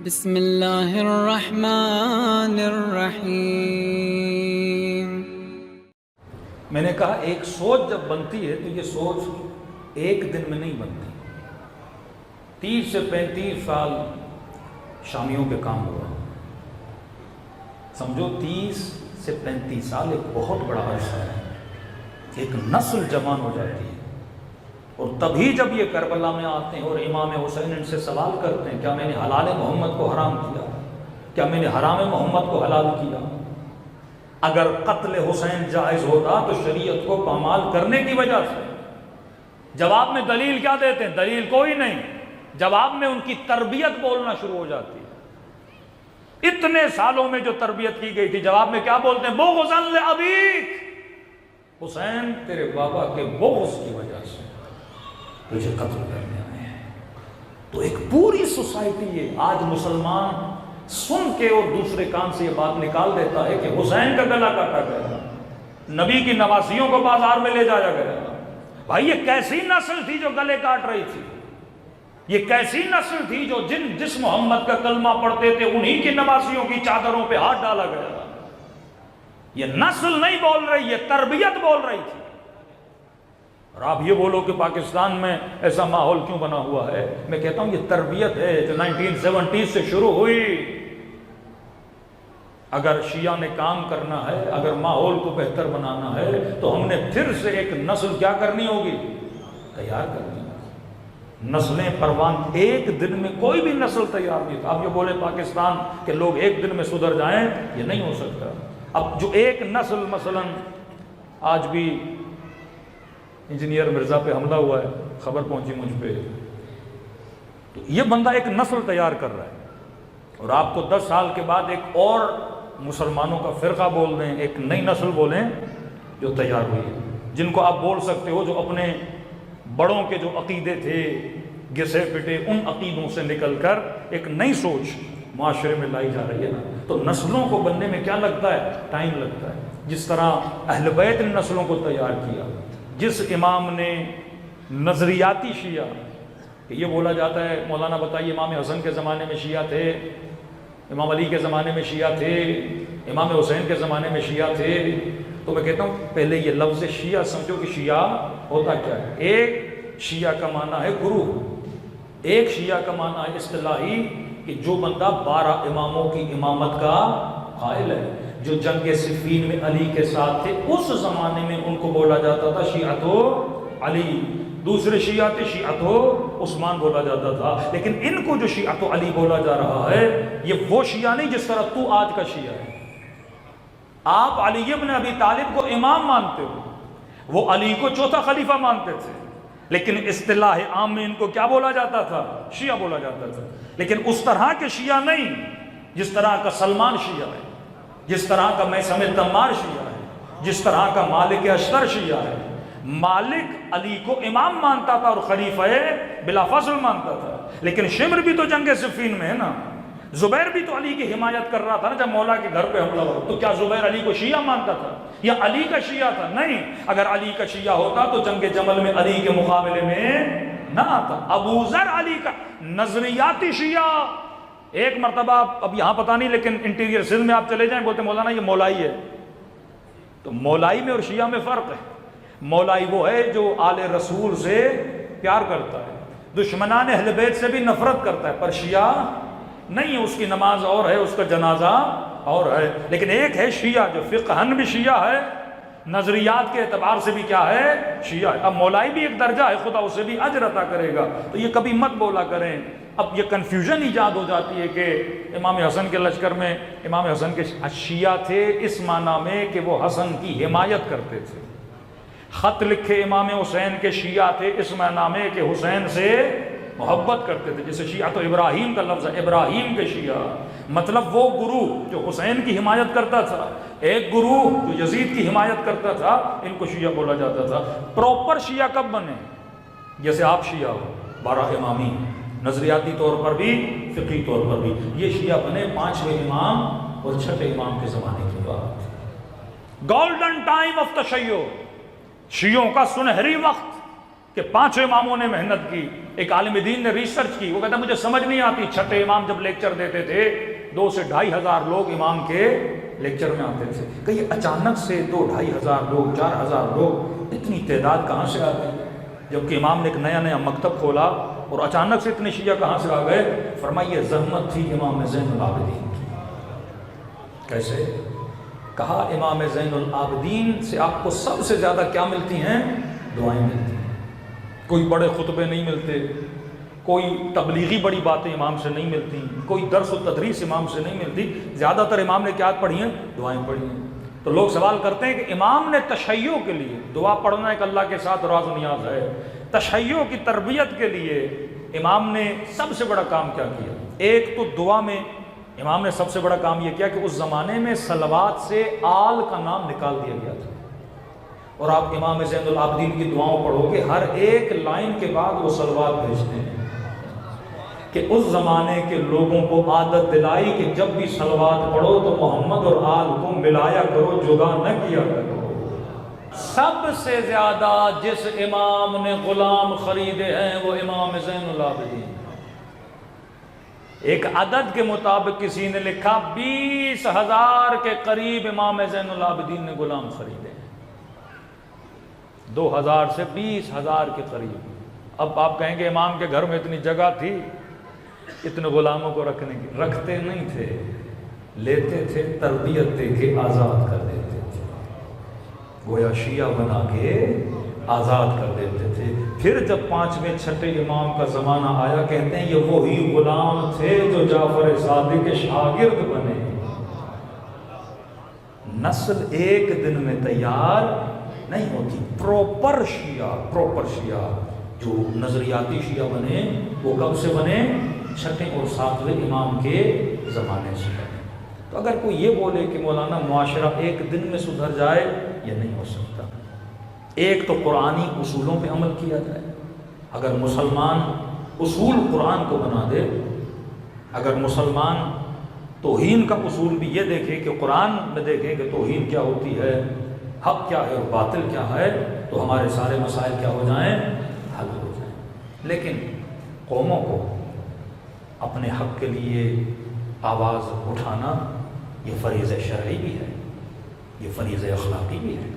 بسم اللہ الرحمن الرحیم۔ میں نے کہا ایک سوچ جب بنتی ہے تو یہ سوچ ایک دن میں نہیں بنتی۔ 30 سے 35 سال شامیوں پہ کام ہوا، سمجھو 30 سے 35 سال ایک بہت بڑا عرصہ ہے، ایک نسل جوان ہو جاتی ہے۔ اور تبھی جب یہ کربلا میں آتے ہیں اور امام حسین ان سے سوال کرتے ہیں، کیا میں نے حلال محمد کو حرام کیا؟ کیا میں نے حرام محمد کو حلال کیا؟ اگر قتل حسین جائز ہوتا تو شریعت کو پامال کرنے کی وجہ سے۔ جواب میں دلیل کیا دیتے ہیں؟ دلیل کوئی نہیں، جواب میں ان کی تربیت بولنا شروع ہو جاتی ہے۔ اتنے سالوں میں جو تربیت کی گئی تھی، جواب میں کیا بولتے ہیں؟ بغضاً لأبیک، حسین تیرے بابا کے بغض کی وجہ سے تجھے قتل کرنے آئے ہیں۔ تو ایک پوری سوسائٹی ہے آج مسلمان سن کے اور دوسرے کان سے یہ بات نکال دیتا ہے کہ حسین کا گلا کاٹا گیا، نبی کی نواسیوں کو بازار میں لے جایا گیا۔ بھائی یہ کیسی نسل تھی جو گلے کاٹ رہی تھی؟ یہ کیسی نسل تھی جو جس محمد کا کلمہ پڑھتے تھے انہی کی نواسیوں کی چادروں پہ ہاتھ ڈالا گیا؟ یہ نسل نہیں بول رہی، یہ تربیت بول رہی تھی۔ اور آپ یہ بولو کہ پاکستان میں ایسا ماحول کیوں بنا ہوا ہے؟ میں کہتا ہوں یہ تربیت ہے جو 1970 سے شروع ہوئی۔ اگر شیعہ نے کام کرنا ہے، اگر ماحول کو بہتر بنانا ہے تو ہم نے پھر سے ایک نسل کیا کرنی ہوگی؟ تیار کرنی ہوگی۔ نسلیں پروان، ایک دن میں کوئی بھی نسل تیار نہیں تھا۔ آپ یہ بولے پاکستان کہ لوگ ایک دن میں سدھر جائیں، یہ نہیں ہو سکتا۔ اب جو ایک نسل، مثلا آج بھی انجینئر مرزا پہ حملہ ہوا ہے، خبر پہنچی مجھ پہ، تو یہ بندہ ایک نسل تیار کر رہا ہے۔ اور آپ کو 10 سال کے بعد ایک اور مسلمانوں کا فرقہ بول دیں، ایک نئی نسل بولیں جو تیار ہوئی ہے، جن کو آپ بول سکتے ہو جو اپنے بڑوں کے جو عقیدے تھے گھسے پٹے، ان عقیدوں سے نکل کر ایک نئی سوچ معاشرے میں لائی جا رہی ہے نا۔ تو نسلوں کو بننے میں کیا لگتا ہے؟ ٹائم لگتا ہے۔ جس طرح اہل بیت نے نسلوں کو تیار کیا، جس امام نے نظریاتی شیعہ، کہ یہ بولا جاتا ہے، مولانا بتائیے امام حسن کے زمانے میں شیعہ تھے، امام علی کے زمانے میں شیعہ تھے، امام حسین کے زمانے میں شیعہ تھے، تو میں کہتا ہوں پہلے یہ لفظ شیعہ سمجھو کہ شیعہ ہوتا کیا ہے۔ ایک شیعہ کا معنی ہے گروہ، ایک شیعہ کا معنی ہے اصطلاحی کہ جو بندہ 12 اماموں کی امامت کا قائل ہے، جو جنگ صفین میں علی کے ساتھ تھے، اس زمانے میں ان کو بولا جاتا تھا شیعۃ علی۔ دوسرے شیعہ تھے شیعۃ عثمان بولا جاتا تھا۔ لیکن ان کو جو شیعۃ علی بولا جا رہا ہے، یہ وہ شیعہ نہیں جس طرح تو آج کا شیعہ ہے۔ آپ علی ابن ابی طالب کو امام مانتے ہو، وہ علی کو چوتھا خلیفہ مانتے تھے، لیکن اصطلاح عام میں ان کو کیا بولا جاتا تھا؟ شیعہ بولا جاتا تھا۔ لیکن اس طرح کے شیعہ نہیں جس طرح کا سلمان شیعہ ہے، جس طرح کا میثم تمار شیعہ ہے، جس طرح کا مالک اشتر شیعہ ہے۔ مالک علی کو امام مانتا تھا اور خلیفہ بلا فضل مانتا تھا، لیکن شمر بھی تو جنگ صفین میں ہے نا، زبیر بھی تو علی کی حمایت کر رہا تھا نا جب مولا کے گھر پہ حملہ ہوا۔ تو کیا زبیر علی کو شیعہ مانتا تھا یا علی کا شیعہ تھا؟ نہیں، اگر علی کا شیعہ ہوتا تو جنگ جمل میں علی کے مقابلے میں نہ آتا۔ ابو ذر علی کا نظریاتی شیعہ، ایک مرتبہ اب یہاں پتہ نہیں لیکن انٹیریئر سندھ میں آپ چلے جائیں، بولتے مولانا یہ مولائی ہے۔ تو مولائی میں اور شیعہ میں فرق ہے۔ مولائی وہ ہے جو آل رسول سے پیار کرتا ہے، دشمنان اہل بیت سے بھی نفرت کرتا ہے، پر شیعہ نہیں ہے، اس کی نماز اور ہے، اس کا جنازہ اور ہے۔ لیکن ایک ہے شیعہ جو فقہن بھی شیعہ ہے، نظریات کے اعتبار سے بھی کیا ہے؟ شیعہ ہے۔ اب مولائی بھی ایک درجہ ہے، خدا اسے بھی اجر عطا کرے گا۔ تو یہ کبھی مت بولا کریں۔ اب یہ کنفیوژن ایجاد ہو جاتی ہے کہ امام حسن کے لشکر میں امام حسن کے شیعہ تھے اس معنی میں کہ وہ حسن کی حمایت کرتے تھے، خط لکھے امام حسین کے شیعہ تھے اس معنی میں کہ حسین سے محبت کرتے تھے، جیسے شیعہ تو ابراہیم کا لفظ ہے، ابراہیم کے شیعہ مطلب وہ گروہ جو حسین کی حمایت کرتا تھا، ایک گروہ جو یزید کی حمایت کرتا تھا، ان کو شیعہ بولا جاتا تھا۔ پروپر شیعہ کب بنے؟ جیسے آپ شیعہ ہو، 12 امامی، نظریاتی طور پر بھی فقہی طور پر بھی، یہ شیعہ بنے 5ویں امام اور 6ٹھے امام کے زمانے کے بعد۔ گولڈن ٹائم آف تشیع، شیعوں کا سنہری وقت کہ 5 اماموں نے محنت کی. ایک عالم دین نے ریسرچ کی, وہ کہتا مجھے سمجھ نہیں آتی, چھٹے امام جب لیکچر دیتے تھے 2 سے 2.5 ہزار لوگ امام کے لیکچر میں آتے تھے, کہ یہ اچانک سے 2-2.5 ہزار لوگ, 4 ہزار لوگ, اتنی تعداد کہاں سے آ گئی؟ جبکہ امام نے ایک نیا مکتب کھولا اور اچانک سے اتنے شیعہ کہاں سے آ گئے؟ فرمائیے زحمت تھی امام زین العابدین کی. کیسے؟ کہا امام زین العابدین سے آپ کو سب سے زیادہ کیا ملتی ہیں؟ دعائیں ملتی ہیں. کوئی بڑے خطبے نہیں ملتے, کوئی تبلیغی بڑی باتیں امام سے نہیں ملتی, کوئی درس و تدریس امام سے نہیں ملتی, زیادہ تر امام نے کیا پڑھی ہیں؟ دعائیں پڑھی ہیں. تو لوگ سوال کرتے ہیں کہ امام نے تشیع کے لیے, دعا پڑھنا ایک اللہ کے ساتھ راز و نیاز ہے, تشیع کی تربیت کے لیے امام نے سب سے بڑا کام کیا کیا؟ ایک تو دعا میں امام نے سب سے بڑا کام یہ کیا کہ اس زمانے میں صلوات سے آل کا نام نکال دیا گیا تھا, اور آپ امام زین العابدین کی دعاؤں پڑھو کہ ہر ایک لائن کے بعد وہ صلوات بھیجتے ہیں, کہ اس زمانے کے لوگوں کو عادت دلائی کہ جب بھی صلوات پڑھو تو محمد اور آل کو ملایا کرو, جدا نہ کیا کرو. سب سے زیادہ جس امام نے غلام خریدے ہیں وہ امام زین العابدین. ایک عدد کے مطابق کسی نے لکھا 20,000 کے قریب امام زین العابدین نے غلام خریدے, 2,000 سے 20,000 کے قریب. اب آپ کہیں گے امام کے گھر میں اتنی جگہ تھی اتنے غلاموں کو رکھنے کی؟ رکھتے نہیں تھے, لیتے تھے, تربیت دے کے آزاد کر دیتے تھے, گویا شیعہ بنا کے آزاد کر دیتے تھے. پھر جب 5ویں 6ٹھے امام کا زمانہ آیا, کہتے ہیں یہ وہی غلام تھے جو جعفر صادق کے شاگرد بنے. نسل ایک دن میں تیار نہیں ہوتی. پروپر شیعہ جو نظریاتی شیعہ بنے وہ کب سے بنے؟ 6ٹھے اور 7ویں امام کے زمانے سے بنے. تو اگر کوئی یہ بولے کہ مولانا معاشرہ ایک دن میں سدھر جائے, یہ نہیں ہو سکتا. ایک تو قرآنی اصولوں پہ عمل کیا جائے. اگر مسلمان اصول قرآن کو بنا دے, اگر مسلمان توہین کا اصول بھی یہ دیکھے کہ قرآن میں دیکھے کہ توہین کیا ہوتی ہے, حق کیا ہے اور باطل کیا ہے, تو ہمارے سارے مسائل کیا ہو جائیں؟ حل ہو جائیں. لیکن قوموں کو اپنے حق کے لیے آواز اٹھانا یہ فریضہ شرعی بھی ہے, یہ فریضہ اخلاقی بھی ہے.